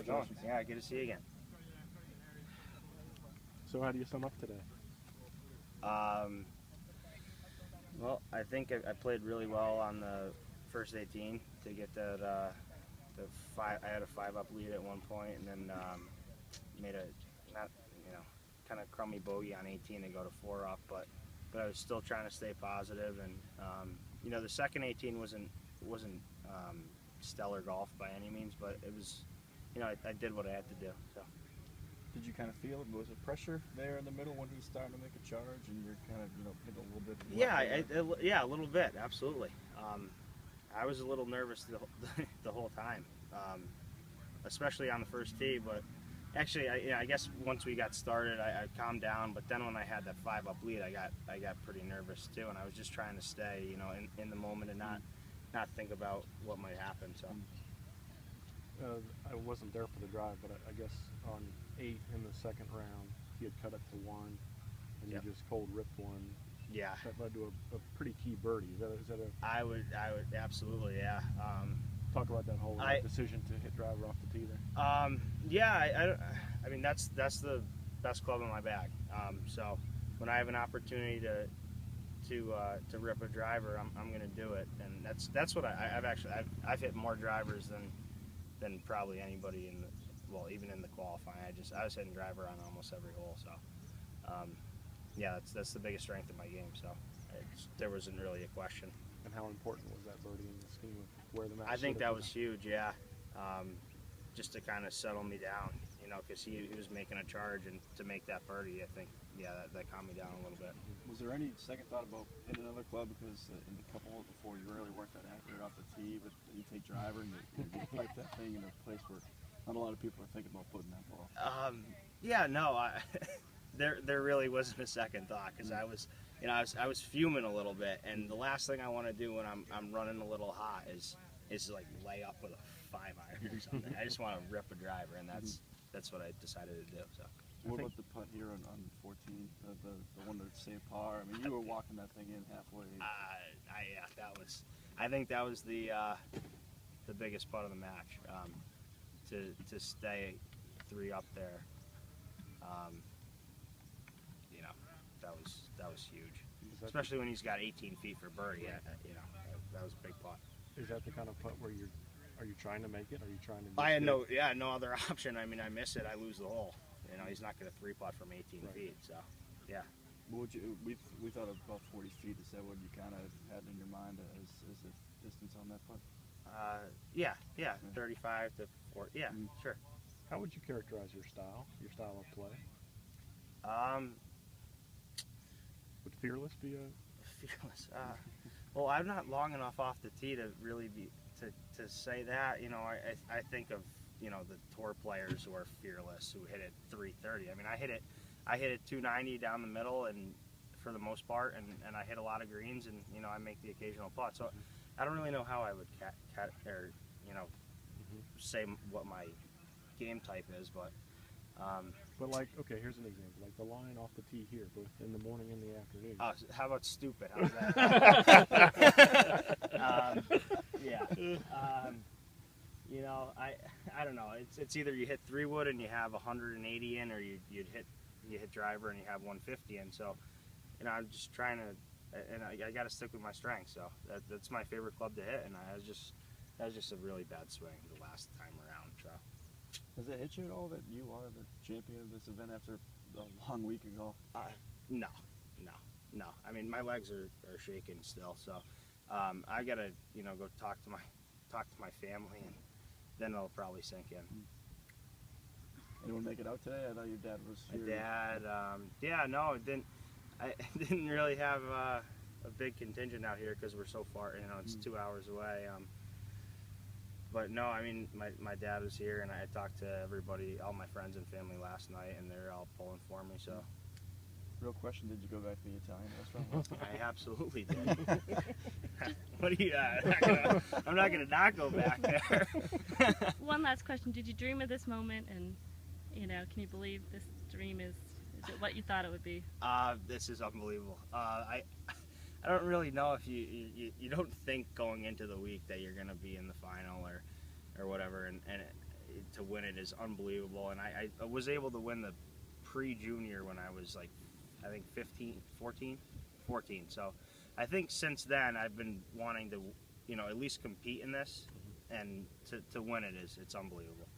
Congratulations. Yeah, good to see you again. So how do you sum up today? Well, I think I played really well on the first 18 to get that. I had a 5-up lead at one point, and then made a kind of crummy bogey on 18 to go to 4-up, but I was still trying to stay positive, and the second 18 wasn't stellar golf by any means, but it was, I did what I had to do. So. Did you kind of feel it? Was it pressure there in the middle when he's starting to make a charge, and you're kind of hit a little bit? Yeah, a little bit, absolutely. I was a little nervous the whole time, especially on the first tee. But actually, I guess once we got started, I calmed down. But then when I had that 5-up lead, I got pretty nervous too, and I was just trying to stay, in the moment and not think about what might happen. So. I wasn't there for the drive, but I guess on 8 in the second round, he had cut it to 1, and Yep. you just cold ripped one. Yeah. That led to a pretty key birdie. Is that a? I would absolutely, yeah. Talk about that whole decision to hit driver off the tee there. Yeah, I mean that's the best club in my bag. So when I have an opportunity to rip a driver, I'm going to do it, and that's what I've hit more drivers than probably anybody even in the qualifying. I was hitting driver on almost every hole. So yeah, that's the biggest strength of my game. So there wasn't really a question. And how important was that birdie in the scheme of where the match? I think that was huge. Yeah, just to kind of settle me down, because he was making a charge, and to make that birdie, I think, yeah, that calmed me down a little bit. Was there any second thought about hitting another club, because in the couple holes before you really weren't that accurate off the tee, but you take driver and you pipe that thing in a place where not a lot of people are thinking about putting that ball? Yeah, no, there really wasn't a second thought, because I was fuming a little bit, and the last thing I want to do when I'm running a little hot is like lay up with a 5-iron or something. I just want to rip a driver, and that's what I decided to do. So. What about the putt here on 14, the one that saved par? I mean, you were walking that thing in halfway. I think that was the biggest putt of the match. To stay 3 up there, that was huge. Especially when he's got 18 feet for birdie. That was a big putt. Is that the kind of putt where are you trying to make it? Are you trying to? I had no other option. I mean, I miss it, I lose the hole. He's not going to 3-putt from 18 feet. So, yeah. What would we thought of about 40 feet. Is that what you kind of had in your mind as the distance on that putt? Yeah, 35 to 40. Yeah, sure. How would you characterize your style of play? Would fearless be a? Fearless. Well, I'm not long enough off the tee to really be to say that. I think of the tour players who are fearless, who hit it 330. I mean, I hit it 290 down the middle, and for the most part, and I hit a lot of greens, and I make the occasional putt. So I don't really know how I would say what my game type is, but. But okay, here's an example. Like the line off the tee here, both in the morning and the afternoon. How about stupid? How's that? Yeah. I don't know. It's either you hit 3-wood and you have 180 in, or you hit driver and you have 150 in. So, I'm just trying to, and I got to stick with my strength. So that's my favorite club to hit, and that was just a really bad swing the last time around. So. Does it hit you at all that you are the champion of this event after a long week of golf? No. I mean, my legs are shaking still, so I gotta go talk to my family, and then it'll probably sink in. Anyone make it out today? I know your dad was here. My dad, I didn't really have a big contingent out here because we're so far. It's 2 hours away. But no, I mean, my dad was here, and I talked to everybody, all my friends and family last night, and they're all pulling for me. So. Real question: did you go back to the Italian restaurant? I absolutely did. What do you? I'm not gonna not go back there. One last question: did you dream of this moment, and can you believe this dream is it what you thought it would be? This is unbelievable. I don't really know if you don't think going into the week that you're gonna be in the final or whatever, and to win it is unbelievable. And I was able to win the pre-junior when I was like, I think 14. So I think since then I've been wanting to, at least compete in this, and to win it's unbelievable.